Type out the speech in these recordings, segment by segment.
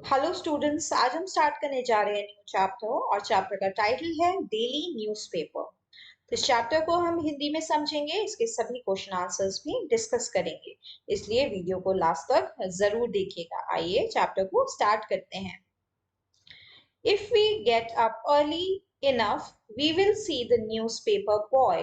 Hello students, आज हम start करने जा रहे हैं न्यू चैप्टर और चैप्टर का टाइटल है डेली न्यूज़पेपर। तो इस चैप्टर को हम हिंदी में समझेंगे, इसके सभी क्वेश्चन आंसर्स भी डिस्कस करेंगे, इसलिए वीडियो को लास्ट तक जरूर देखिएगा। आइए चैप्टर को स्टार्ट करते हैं। If we get up early enough, we will see the newspaper boy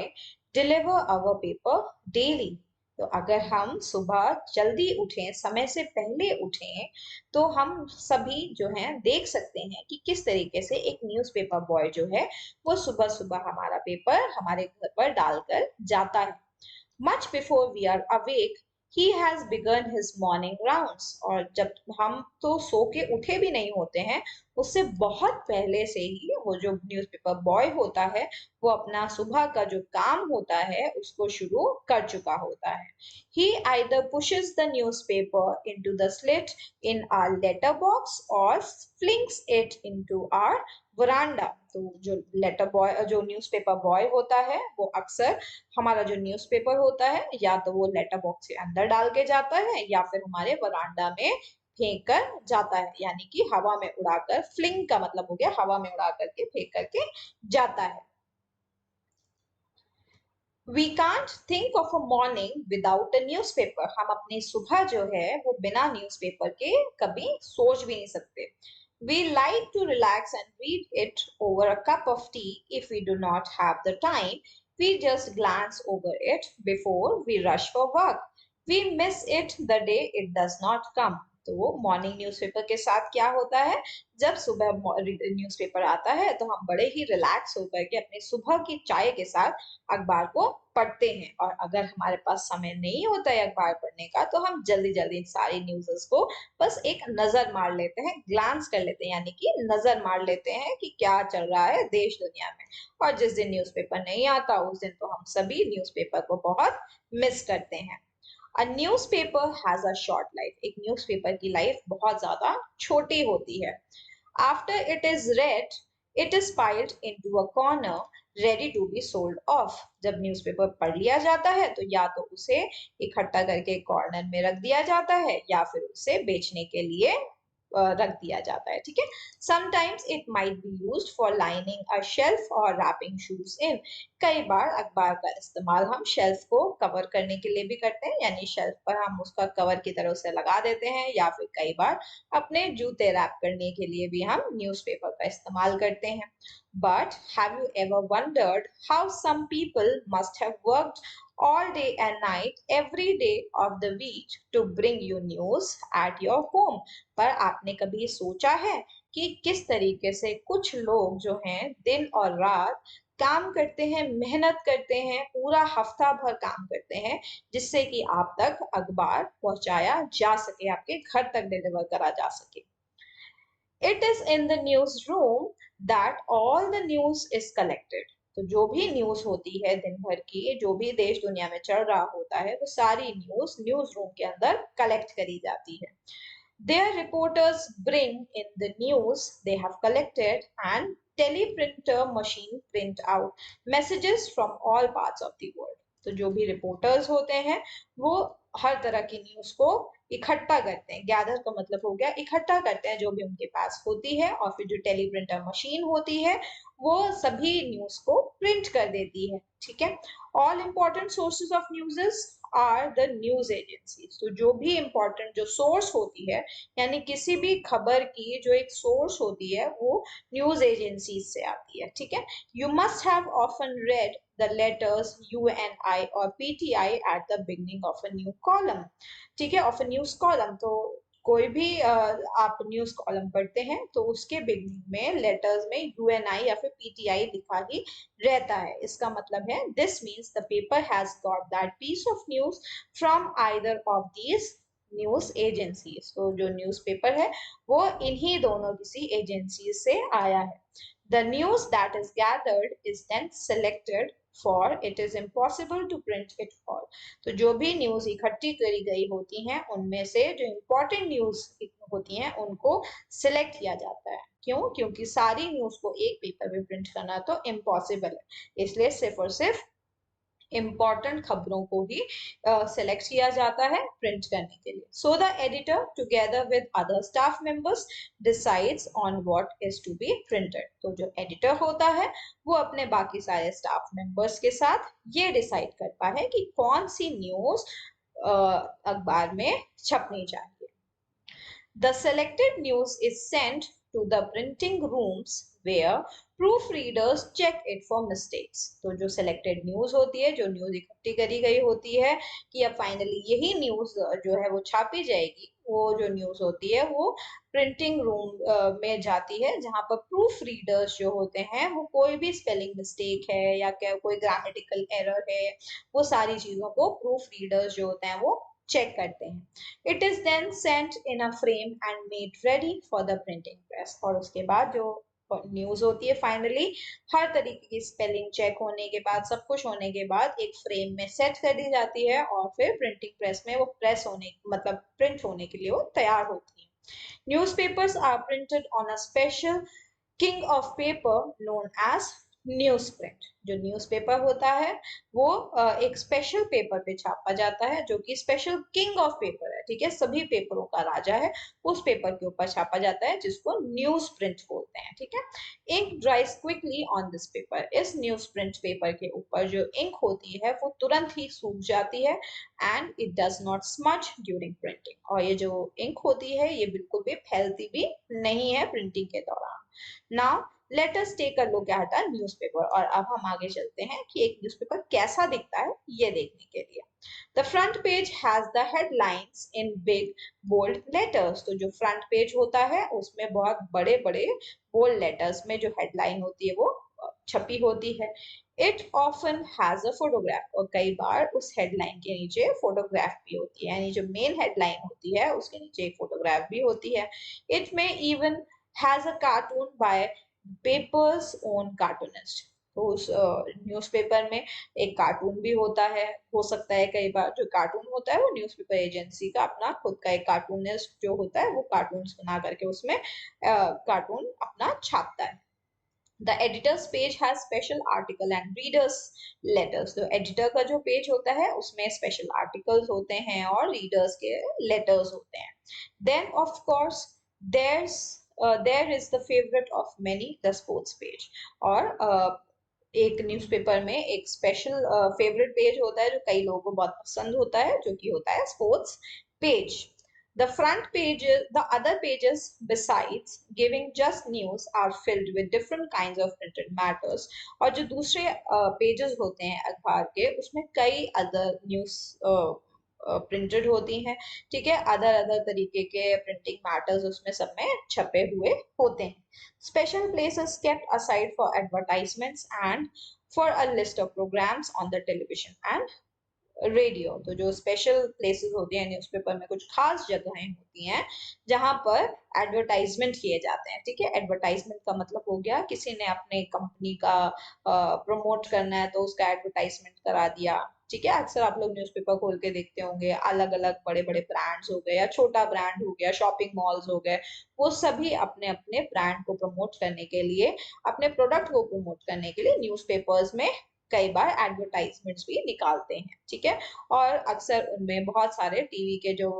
deliver our paper daily. तो अगर हम सुबह जल्दी उठें, समय से पहले उठें, तो हम सभी जो हैं देख सकते हैं कि किस तरीके से एक न्यूज़पेपर बॉय जो है वो सुबह सुबह हमारा पेपर हमारे घर पर डालकर जाता है। Much before we are awake, he has begun his morning rounds। और जब हम तो सो के उठे भी नहीं होते हैं, उससे बहुत पहले से ही वो जो न्यूज़पेपर बॉय होता है वो अपना सुबह का जो काम होता है उसको शुरू कर चुका होता है। He either pushes the newspaper into the slit in our letter box or flings it into our वरांडा। तो जो लेटर बॉय जो न्यूज़पेपर बॉय होता है वो अक्सर हमारा जो न्यूज़पेपर होता है या तो वो लेटर बॉक्स के अंदर डाल के जाता है या फिर हमारे वरांडा में फेंक कर जाता है, यानी कि हवा में उड़ाकर। फ्लिंग का मतलब हो गया हवा में उड़ा करके, फेंक करके जाता है। We can't think of a morning without a newspaper. हम अपनी सुबह जो है वो बिना न्यूज़पेपर के कभी सोच भी नहीं सकते। We like to relax and read it over a cup of tea. If we do not have the time, we just glance over it before we rush for work. We miss it the day it does not come. तो morning newspaper के साथ क्या होता है, जब सुबह newspaper आता है तो हम बड़े ही रिलैक्स होकर के अपनी सुबह की चाय के साथ अखबार को पढ़ते हैं। और अगर हमारे पास समय नहीं होता है अखबार पढ़ने का, तो हम जल्दी जल्दी सारी न्यूज़ को बस एक नजर मार लेते हैं, ग्लांस कर लेते हैं, यानी कि नजर मार लेते हैं कि क्या चल रहा है देश दुनिया में। और जिस दिन न्यूज़पेपर नहीं आता उस दिन तो हम सभी न्यूज़पेपर को बहुत मिस करते हैं। A newspaper has a short life. एक न्यूज़पेपर की लाइफ बहुत ज्यादा छोटी होती है। After it is read, it is piled into a corner ready to be sold off. जब न्यूज़पेपर पढ़ लिया जाता है तो या तो उसे इकट्ठा करके कॉर्नर में रख दिया जाता है या फिर उसे बेचने के लिए रख दिया जाता है। ठीक है। Sometimes it might be used for lining a shelf और रैपिंग शूज इन। कई बार अखबार का इस्तेमाल हम शेल्फ को कवर करने के लिए भी करते हैं, यानी शेल्फ पर हम उसका कवर की तरह से लगा देते हैं, या फिर कई बार अपने जूते रैप करने के लिए भी हम न्यूज़पेपर का इस्तेमाल करते हैं। But have you ever wondered how some people must have worked all day and night every day of the week to bring you news at your home? पर आपने कभी सोचा है कि किस तरीके से कुछ लोग जो हैं दिन और रात काम करते हैं, मेहनत करते हैं, पूरा हफ्ता भर काम करते हैं, जिससे कि आप तक अखबार पहुंचाया जा सके, आपके घर तक डिलीवर करा जा सके। It is in the news room that all the news is collected. तो जो भी न्यूज होती है दिन भर की, जो भी देश दुनिया में चल रहा होता है, वो सारी न्यूज न्यूज रूम के अंदर कलेक्ट करी जाती है। Their reporters bring in the news they have collected, and teleprinter machine print out messages from all parts of the world। तो जो भी रिपोर्टर्स होते हैं वो हर तरह की न्यूज को इकट्ठा करते हैं। गैदर का मतलब हो गया इकट्ठा करते हैं जो भी उनके पास होती है, और फिर जो टेलीप्रिंटर मशीन होती है वो सभी न्यूज को प्रिंट कर देती है। ठीक है। All important sources of newses are the news agencies. तो जो भी इंपॉर्टेंट जो सोर्स होती है, यानी किसी भी खबर की जो एक सोर्स होती है, वो न्यूज एजेंसीज से आती है। ठीक है। You must have often read the letters UNI और PTI at the beginning of a new column. ठीक है, ऑफ अ न्यूज कॉलम। तो कोई भी आप न्यूज कॉलम पढ़ते हैं तो उसके बिगनिंग में लेटर्स में UNI या फिर PTI लिखा ही रहता है। इसका मतलब है this means the paper has got that piece of news from either of these news agencies. तो जो न्यूज़पेपर है वो इन्हीं दोनों किसी एजेंसी से आया है। The news that is gathered is then selected for it is impossible to print it all. तो जो भी न्यूज इकट्ठी करी गई होती हैं उनमें से जो इम्पोर्टेंट न्यूज होती हैं उनको सिलेक्ट किया जाता है। क्यों? क्योंकि सारी न्यूज को एक पेपर में प्रिंट करना तो इम्पॉसिबल है, इसलिए सिर्फ और सिर्फ इम्पॉर्टेंट खबरों को ही सेलेक्ट किया जाता है प्रिंट करने के लिए. So the editor together with other staff members decides on what is to be printed. तो जो एडिटर होता है वो अपने बाकी सारे स्टाफ मेंबर्स के साथ ये डिसाइड करता है कि कौन सी न्यूज अखबार में छपनी चाहिए. The selected news is sent to the printing rooms where proofreaders check it for mistakes. तो जो selected news होती है, जो न्यूज इकट्ठी करी गई होती है कि अब फाइनली यही न्यूज जो है वो छापी जाएगी, वो जो न्यूज होती है वो प्रिंटिंग रूम में जाती है, जहां पर प्रूफ रीडर्स जो होते हैं वो कोई भी स्पेलिंग मिस्टेक है या क्या कोई ग्रामेटिकल एरर है, वो सारी चीजों को प्रूफ रीडर्स जो होते हैं वो चेक करते हैं. It is then sent in a frame and made ready for the printing press. और उसके बाद जो न्यूज होती है फाइनली हर तरीके की स्पेलिंग चेक होने के बाद, सब कुछ होने के बाद एक फ्रेम में सेट कर दी जाती है और फिर प्रिंटिंग प्रेस में वो प्रेस होने मतलब प्रिंट होने के लिए वो तैयार होती है. Newspapers are printed on a special king of paper known as newsprint. जो न्यूज़पेपर होता है वो एक स्पेशल पेपर पे छापा जाता है जो कि स्पेशल किंग ऑफ पेपर है. ठीक है, सभी पेपरों का राजा है, उस पेपर के ऊपर छापा जाता है जिसको न्यूज प्रिंट बोलते हैं. ठीक है, ink dries quickly on this paper. इस न्यूज प्रिंट पेपर के ऊपर जो इंक होती है वो तुरंत ही सूख जाती है and it does not smudge during printing. और ये जो इंक होती है ये बिल्कुल भी फैलती भी नहीं है प्रिंटिंग के दौरान. Now let us take a look at a newspaper. और अब हम आगे चलते हैं कि एक न्यूज़पेपर कैसा दिखता है ये देखने के लिए. The front page has the headlines in big bold letters. तो जो फ्रंट पेज होता है उसमें बहुत बड़े बड़े बोल्ड लेटर्स में जो हेडलाइन होती है वो छपी होती है. It often has a photograph. और कई बार उस हेडलाइन के नीचे फोटोग्राफ भी होती है, यानी जो मेन हेडलाइन होती है उसके नीचे एक फोटोग्राफ भी होती है. It may even has a cartoon by papers own cartoonist. तो उस न्यूज़पेपर में एक कार्टून भी होता है. हो सकता है कई बार जो कार्टून होता है वो न्यूज़पेपर एजेंसी का अपना खुद का एक कार्टूनिस्ट जो होता है वो कार्टून्स बना करके उसमें कार्टून अपना छापता है. The editor's page has special article and readers letters. तो एडिटर का जो पेज होता है उसमें स्पेशल आर्टिकल्स होते हैं और रीडर्स के लेटर्स होते हैं. Then of course there is the favorite of many, the sports page. और एक न्यूज़पेपर में एक स्पेशल फेवरेट पेज होता है जो कई लोगों को बहुत पसंद होता है, जो कि होता है sports page. The front pages, the other pages besides giving just news are filled with different kinds of printed matters. और जो दूसरे पेजेस होते हैं अखबार के उसमें कई अदर न्यूज प्रिंटेड होती हैं. ठीक है, अदर अदर तरीके के प्रिंटिंग मैटर्स उसमें सब में छपे हुए होते हैं. Special places kept aside for advertisements and for a list of programs on the television and radio. तो जो स्पेशल प्लेसेस होती हैं न्यूज़पेपर में, कुछ खास जगहें होती हैं जहां पर एडवर्टाइजमेंट किए जाते हैं. ठीक है, एडवर्टाइजमेंट का मतलब हो गया किसी ने अपने कंपनी का प्रमोट करना है तो उसका एडवर्टाइजमेंट करा दिया. ठीक है, अक्सर आप लोग न्यूज़पेपर खोल के देखते होंगे, अलग अलग बड़े बड़े ब्रांड्स हो गए या छोटा ब्रांड हो गया, शॉपिंग मॉल्स हो गए, वो सभी अपने अपने ब्रांड को प्रमोट करने के लिए, अपने प्रोडक्ट को प्रमोट करने के लिए न्यूज़पेपर्स में कई बार एडवर्टाइजमेंट्स भी निकालते हैं. ठीक है, और अक्सर उनमें बहुत सारे टीवी के जो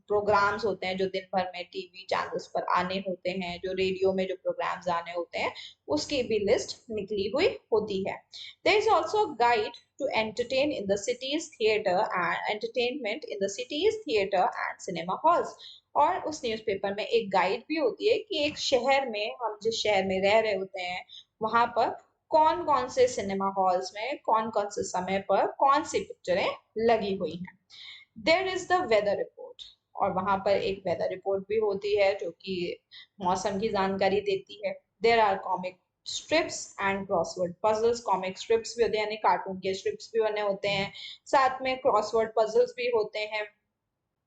प्रोग्राम्स होते हैं जो दिन भर में टीवी चैनल्स पर आने होते हैं, जो रेडियो में जो प्रोग्राम्स आने होते हैं उसकी भी लिस्ट निकली हुई होती है. There is also guide to entertain in the cities theatre and entertainment in the cities theatre and cinema halls. और उस न्यूज़पेपर में एक गाइड भी होती है कि एक शहर में, हम जिस शहर में रह रहे होते हैं वहां पर कौन कौन से सिनेमा हॉल्स में कौन कौन से समय पर कौन सी पिक्चरें लगी हुई हैं. There is the weather report. और वहां पर एक वेदर रिपोर्ट भी होती है जो कि मौसम की जानकारी देती है. There are comic strips and crossword puzzles. Comic strips भी होते हैं यानी कार्टून के स्ट्रिप्स भी बने होते हैं, साथ में क्रॉसवर्ड पजल्स भी होते हैं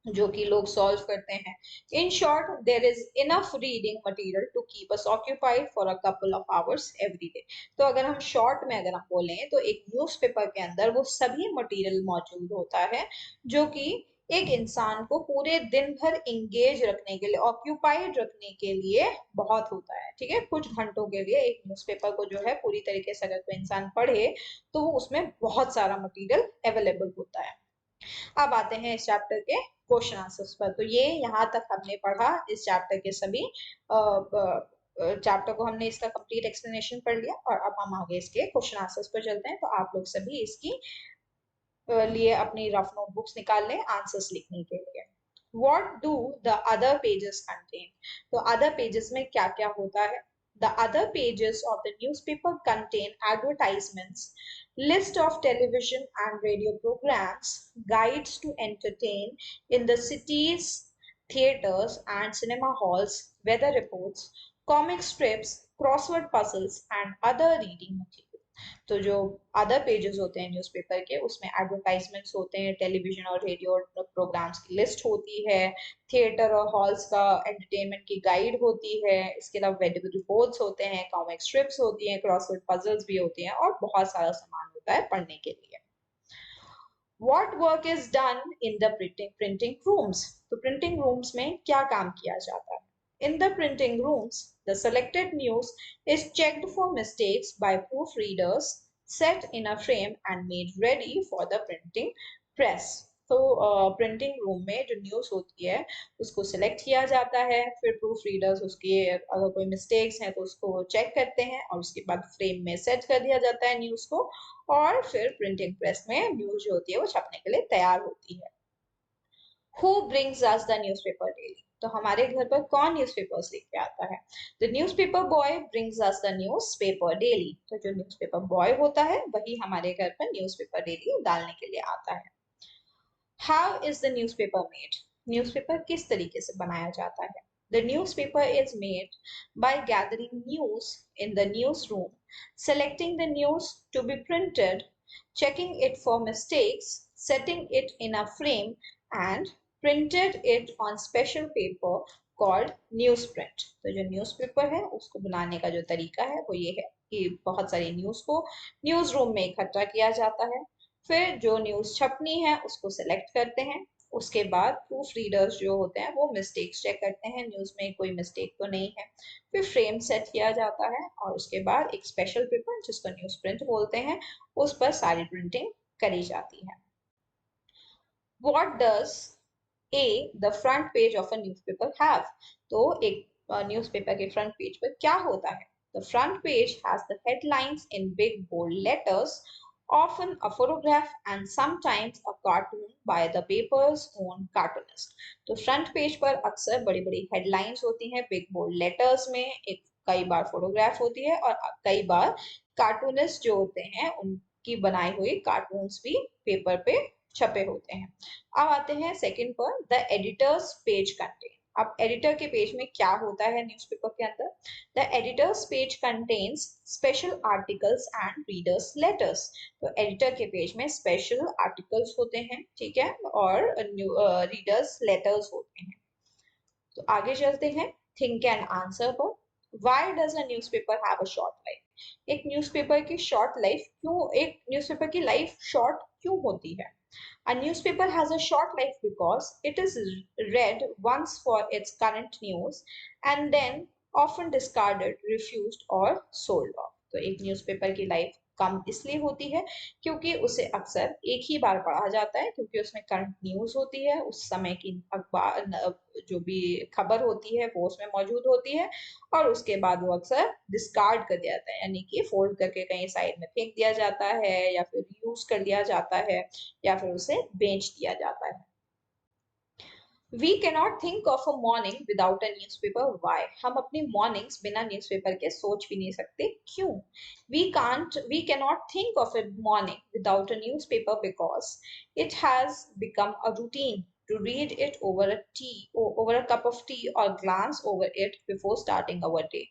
जो कि लोग सॉल्व करते हैं. In short there is enough reading material to keep us occupied for a couple of hours every day. तो अगर हम शॉर्ट में अगर हम बोलें तो एक न्यूज़पेपर के अंदर वो सभी मटेरियल मौजूद होता है जो कि एक इंसान को पूरे दिन भर इंगेज रखने के लिए, ऑक्यूपाइड रखने के लिए बहुत होता है। ठीक है, कुछ घंटों के लिए एक न्यूज़पेपर को जो है पूरी तरीके से अगर कोई इंसान पढ़े तो वो उसमें बहुत सारा मटेरियल अवेलेबल होता है। अब आते हैं इस चैप्टर के क्वेश्चन आंसर्स पर। तो ये यहाँ तक हमने पढ़ा इस चैप्टर के सभी चैप्टर को हमने इसका कंप्लीट एक्सप्लेनेशन पढ़ लिया और अब हम आगे इसके क्वेश्चन आंसर्स पर चलते हैं। तो आप लोग सभी इसकी लिए अपनी रफ नोटबुक्स निकाल लें आंसर्स लिखने के लिए। What do the other pages contain? तो other pages में क्या क्या होता है? The other pages of the newspaper contain advertisements, list of television and radio programs, guides to entertain in the cities, theaters and cinema halls, weather reports, comic strips, crossword puzzles and other reading material। तो जो other pages होते हैं newspaper के उसमें advertisements होते हैं, television और radio programmes की लिस्ट होती है, थिएटर और हॉल्स का एंटरटेनमेंट की गाइड होती है, इसके अलावा वेब रिपोर्ट्स होते हैं, कॉमिक स्ट्रिप्स होती हैं, क्रॉसवर्ड पजल्स भी होती हैं और बहुत सारा सामान होता है पढ़ने के लिए। What work is done in the printing rooms? तो printing rooms में क्या काम किया जाता है? In the printing rooms, the selected news is checked for mistakes by proofreaders, set in a frame and made ready for the printing press. तो printing room में जो न्यूज़ होती है उसको सिलेक्ट किया जाता है, फिर प्रूफ रीडर्स उसके अगर कोई मिस्टेक्स हैं तो उसको चेक करते हैं और उसके बाद फ्रेम में सेट कर दिया जाता है न्यूज़ को और फिर प्रिंटिंग प्रेस में न्यूज़ जो होती है वो छपने के लिए तैयार होती है। Who brings us the newspaper daily? तो हमारे घर पर कौन न्यूज़पेपर्स लेके आता है? The newspaper boy brings us the newspaper daily। तो जो न्यूज़पेपर बॉय होता है वही हमारे घर पर न्यूज़पेपर डेली डालने के लिए आता है। How is the newspaper made? Newspaper किस तरीके से बनाया जाता है? The newspaper is made by gathering news in the newsroom, selecting the news to be printed, checking it for mistakes, setting it in a frame, and printed it on special paper called newsprint। तो जो newspaper है उसको बनाने का जो तरीका है वो ये है कि बहुत सारी न्यूज़ को न्यूज़ रूम में इकट्ठा किया जाता है, फिर जो न्यूज़ छपनी है उसको सेलेक्ट करते हैं, उसके बाद प्रूफ रीडर्स जो होते हैं वो मिस्टेक्स चेक करते हैं न्यूज़ में कोई मिस्टेक तो नहीं है, फिर फ्रेम सेट किया जाता है और उसके बाद एक स्पेशल पेपर जिसको न्यूज़ प्रिंट बोलते हैं उस पर सारी प्रिंटिंग करी जाती है। What does A, the front page of a newspaper have? तो एक न्यूज़पेपर के फ्रंट पेज पर क्या होता है? The front page has the headlines in big bold letters, often a photograph and sometimes a cartoon by the paper's own cartoonist। तो front page पर अक्सर बड़ी बड़ी हेडलाइंस होती हैं बिग बोल्ड लेटर्स में, एक कई बार फोटोग्राफ होती है और कई बार कार्टूनिस्ट जो होते हैं उनकी बनाई हुई कार्टून्स भी पेपर पे छपे होते हैं। अब आते हैं सेकंड पर, द एडिटर्स पेज कंटेन। अब एडिटर के पेज में क्या होता है न्यूज़पेपर के अंदर? The editors page contains special articles and readers letters. तो एडिटर के पेज में स्पेशल आर्टिकल्स होते हैं, ठीक है, और रीडर्स लेटर्स होते हैं। तो आगे चलते हैं थिंक एंड आंसर पर। Why does a newspaper have a short life? एक न्यूज़पेपर की शॉर्ट लाइफ क्यों, एक न्यूज़पेपर की लाइफ शॉर्ट क्यों होती है? A newspaper has a short life because it is read once for its current news and then often discarded, refused or sold off। तो एक न्यूज़पेपर की लाइफ कम इसलिए होती है क्योंकि उसे अक्सर एक ही बार पढ़ा जाता है, क्योंकि उसमें करंट न्यूज होती है, उस समय की अखबार जो भी खबर होती है वो उसमें मौजूद होती है और उसके बाद वो अक्सर डिस्कार्ड कर दिया जाता है, यानी कि फोल्ड करके कहीं साइड में फेंक दिया जाता है या फिर यूज कर लिया जाता है या फिर उसे बेच दिया जाता है। We cannot think of a morning without a newspaper. Why? हम अपनी mornings बिना newspaper के सोच भी नहीं सकते, क्यों? We cannot think of a morning without a newspaper because it has become a routine to read it over a cup of tea or glance over it before starting our day.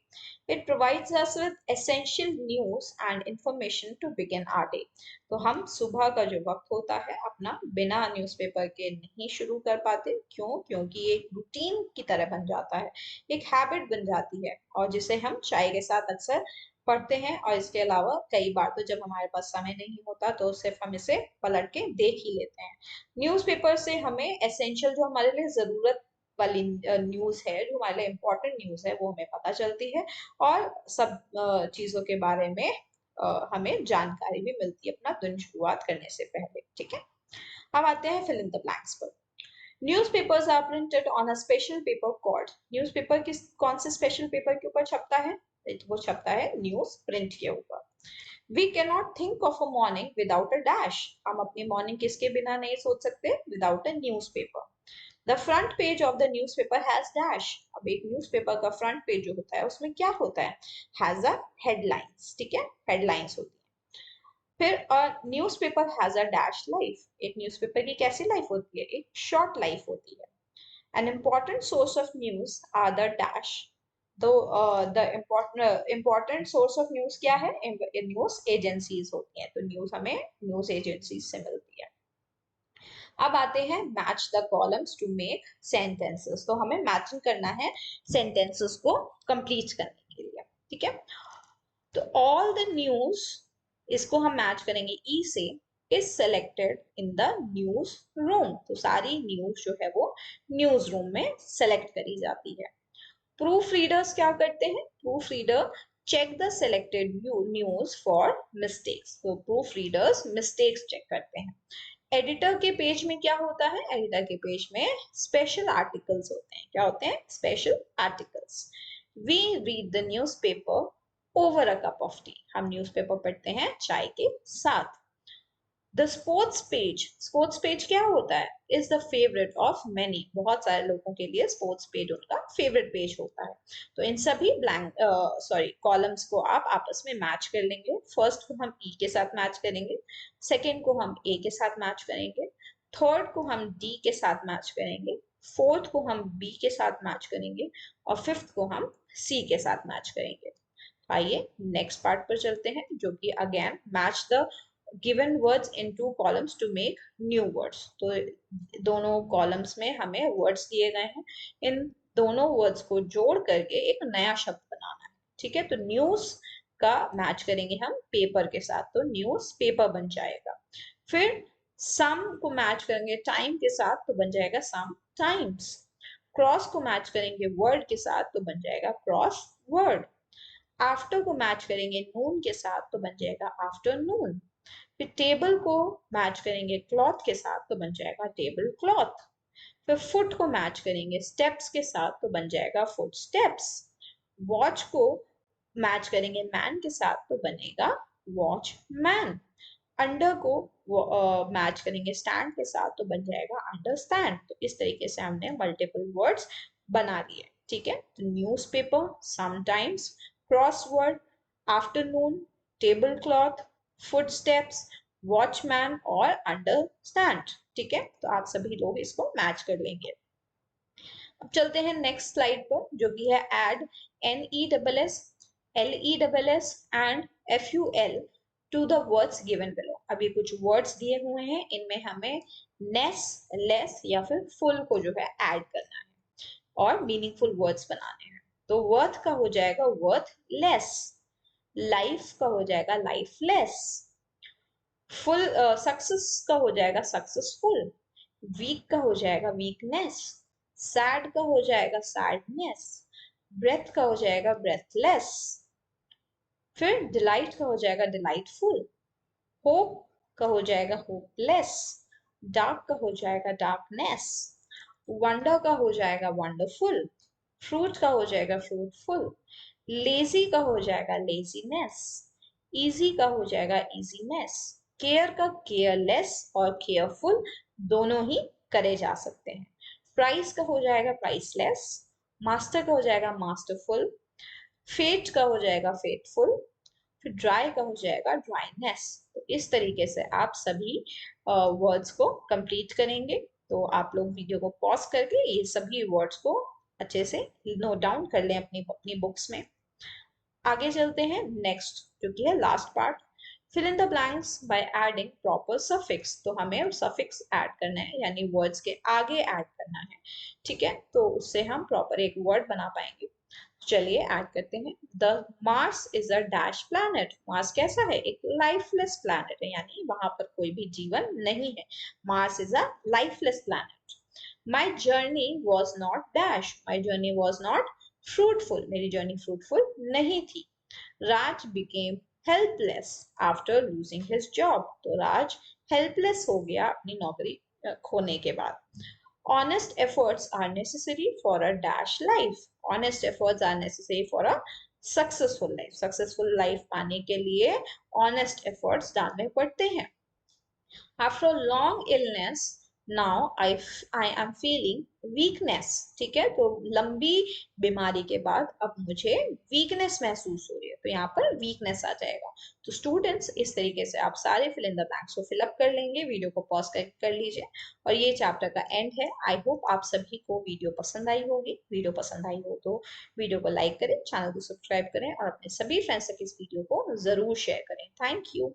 It provides us with essential news and information to begin our day। तो हम सुबह का जो वक्त होता है अपना बिना न्यूज़पेपर के नहीं शुरू कर पाते, क्यों? क्योंकि एक रूटीन की तरह बन जाता है, एक हैबिट बन जाती है और जिसे हम चाय के साथ अक्सर पढ़ते हैं, और इसके अलावा कई बार तो जब हमारे पास समय नहीं होता तो सिर्फ हम इसे पलट के देख ही लेते हैं। न्यूज़पेपर से हमें एसेंशियल, जो हमारे लिए जरूरत वाली न्यूज़ है, जो हमारे लिए इम्पोर्टेंट न्यूज़ है, वो हमें पता चलती है, और सब चीज़ों के बारे में हमें जानकारी भी मिलती है अपना दिन शुरुआत करने से पहले। ठीक है, अब आते हैं फिल इन द ब्लैंक्स पर। Newspapers are printed on a special paper called, newspaper किस कौन से स्पेशल पेपर के ऊपर छपता है? वो छपता है न्यूज़ प्रिंट के ऊपर। We can not think of a morning without a dash, हम अपनी मॉर्निंग किसके बिना नहीं सोच सकते? Without a newspaper. The front page of the newspaper has dash, अब एक न्यूज़पेपर का फ्रंट पेज जो होता है उसमें क्या होता है? Has a headlines. ठीक है, हेडलाइंस होती है। फिर newspaper has a dash life, एक न्यूज़पेपर की कैसी लाइफ होती है? एक शॉर्ट लाइफ होती है। An important source of news are the dash. The important source of news क्या है? न्यूज एजेंसीज होती हैं, तो न्यूज हमें न्यूज एजेंसीज से मिलती है। अब आते हैं match the columns to make sentences, तो हमें मैचिंग करना है सेंटेंसेस को कंप्लीट करने के लिए। ठीक है, तो ऑल द न्यूज, इसको हम मैच करेंगे ई से, is selected in the news room, तो सारी न्यूज जो है वो न्यूज रूम में सेलेक्ट करी जाती है। प्रूफ रीडर्स क्या करते हैं? Proof reader check the selected news for mistakes, तो प्रूफ रीडर्स मिस्टेक्स चेक करते हैं। एडिटर के पेज में क्या होता है? एडिटर के पेज में स्पेशल आर्टिकल्स होते हैं। क्या होते हैं? Special articles. We read the newspaper over a cup of tea, हम न्यूज़पेपर पढ़ते हैं चाय के साथ। द स्पोर्ट्स पेज क्या होता है? Is the favourite of many, बहुत सारे लोगों के लिए स्पोर्ट्स पेज उनका फेवरेट पेज होता है। तो इन सभी ब्लैंक कॉलम्स को आप आपस में मैच कर लेंगे। फर्स्ट को हम ई के साथ मैच करेंगे, सेकेंड को हम ए के साथ मैच करेंगे, थर्ड को हम डी के साथ मैच करेंगे, फोर्थ को हम बी के साथ मैच करेंगे, और फिफ्थ को हम सी के साथ मैच करेंगे। आइए नेक्स्ट पार्ट पर चलते हैं, जो कि again match the given words in two columns to make new words, तो दोनों कॉलम्स में हमें वर्ड्स दिए गए हैं, इन दोनों वर्ड्स को जोड़ करके एक नया शब्द बनाना है। ठीक है, तो न्यूज का मैच करेंगे हम पेपर के साथ, तो न्यूज पेपर बन जाएगा। फिर सम को मैच करेंगे टाइम के साथ, तो बन जाएगा सम टाइम्स। क्रॉस को मैच करेंगे वर्ड के साथ, तो बन जाएगा क्रॉस वर्ड। आफ्टर को मैच करेंगे नून के साथ, तो बन जाएगा आफ्टरनून। फिर टेबल को मैच करेंगे क्लॉथ के साथ, तो बन जाएगा टेबल क्लॉथ। फिर फुट को मैच करेंगे स्टेप्स के साथ, तो बन जाएगा फुट स्टेप्स। वॉच को मैच करेंगे मैन के साथ, तो बनेगा वॉच मैन। अंडर को मैच करेंगे स्टैंड के साथ, तो बन जाएगा अंडरस्टैंड। तो इस तरीके से हमने मल्टीपल वर्ड्स बना दिए। ठीक है, तो newspaper, sometimes, crossword, afternoon, table cloth, footsteps, watchman और अंडरस्टैंड। ठीक है, तो आप सभी लोग इसको मैच कर लेंगे। अब चलते हैं नेक्स्ट स्लाइड पर, जो कि है add NESS LESS and FUL to the words given below. अब ये कुछ वर्ड्स दिए हुए हैं, इनमें हमें नेस, लेस या फिर फुल को जो है ऐड करना है और मीनिंगफुल वर्ड्स बनाने हैं। तो वर्थ का हो जाएगा वर्थ लेस, लाइफ का हो जाएगा लाइफलेस, फुल सक्सेस का हो जाएगा सक्सेसफुल, वीक का हो जाएगा वीकनेस, सैड का हो जाएगा सैडनेस, ब्रेथ का हो जाएगा ब्रेथलेस, फिर डिलाइट का हो जाएगा डिलाइटफुल, होप का हो जाएगा होपलेस, डार्क का हो जाएगा डार्कनेस, वंडर का हो जाएगा वंडरफुल, फ्रूट का हो जाएगा फ्रूटफुल, लेजी का हो जाएगा लेजीनेस, इजी का हो जाएगा इजीनेस, केयर का केयरलेस और केयरफुल दोनों ही करे जा सकते हैं। प्राइस का हो जाएगा प्राइसलेस, मास्टर का हो जाएगा मास्टरफुल, फेट का हो जाएगा फेटफुल, फिर ड्राई का हो जाएगा ड्राइनेस। तो इस तरीके से आप सभी वर्ड्स को कंप्लीट करेंगे। तो आप लोग वीडियो को पॉज करके ये सभी वर्ड्स को अच्छे से नोट डाउन कर लें अपनी अपनी बुक्स में। आगे चलते हैं नेक्स्ट, जो कि है last part, fill in the blanks by adding proper suffix. तो हमें सफिक्स ऐड करना है, यानी वर्ड्स के आगे ऐड करना है। ठीक है, तो उससे हम प्रॉपर एक वर्ड बना पाएंगे। चलिए ऐड करते हैं। The Mars is a dash planet. Mars कैसा है? एक लाइफलेस प्लैनेट है, यानी वहां पर कोई भी जीवन नहीं है। Mars is a lifeless planet. My journey was not dash. My journey was not fruitful. मेरी जर्नी फ्रूटफुल नहीं थी। Raj became helpless after losing his job. तो राज हेल्पलेस हो गया अपनी नौकरी खोने के बाद। Honest efforts are necessary for a dash life. Honest efforts are necessary for a successful life. Successful life पाने के लिए honest efforts डालने पड़ते हैं। After a long illness, now I am feeling weakness. ठीक है, तो लंबी बीमारी के बाद अब मुझे वीकनेस महसूस हो रही है, तो यहाँ पर वीकनेस आ जाएगा। तो स्टूडेंट्स, इस तरीके से आप सारे फिल इन द ब्लैंक्स को फिलअप कर लेंगे। वीडियो को पॉज कर लीजिए और ये चैप्टर का एंड है। आई होप आप सभी को वीडियो पसंद आई होगी। वीडियो पसंद आई हो तो वीडियो को लाइक करें, चैनल को सब्सक्राइब करें और अपने सभी फ्रेंड्स तक इस वीडियो को जरूर शेयर करें। Thank you.